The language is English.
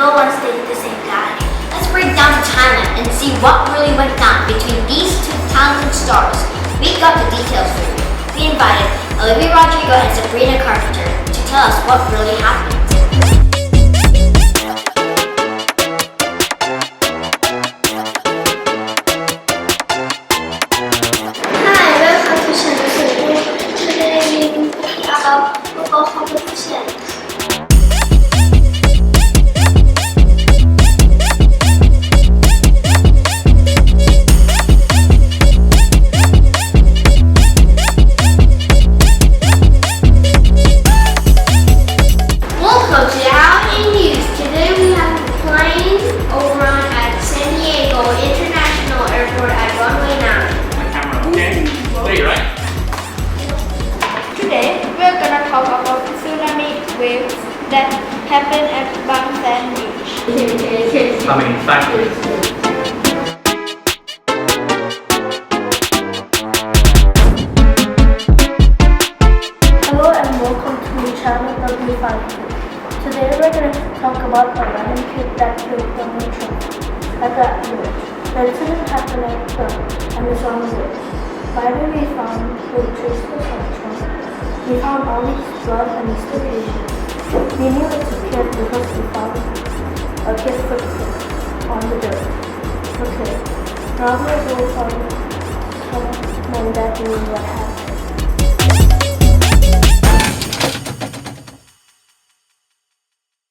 no one stayed the same guy. Let's break down the timeline and see what really went down between these two talented stars. We got the details for you. We invited Olivia Rodrigo and Sabrina Carpenter to tell us what really happened. Hi, welcome to Channel 2. Today we will talk about football competition. Welcome to Our News. Today we have a plane overrun at San Diego International Airport at runway 9. My camera, okay? There, right? Today, we're gonna talk about the tsunami waves that happen at Bang Sand Beach. How many factors? Hello and welcome to channel W5. Today we're gonna talk about a random kid that killed Donald Trump at that bridge. The incident happened at the Amazon Bridge. Later we found the traceless of Trump. We found all his blood and his location. We knew it's a kid because we found a kid footprint on the dirt. Okay, now we'll go from my dad knew what happened.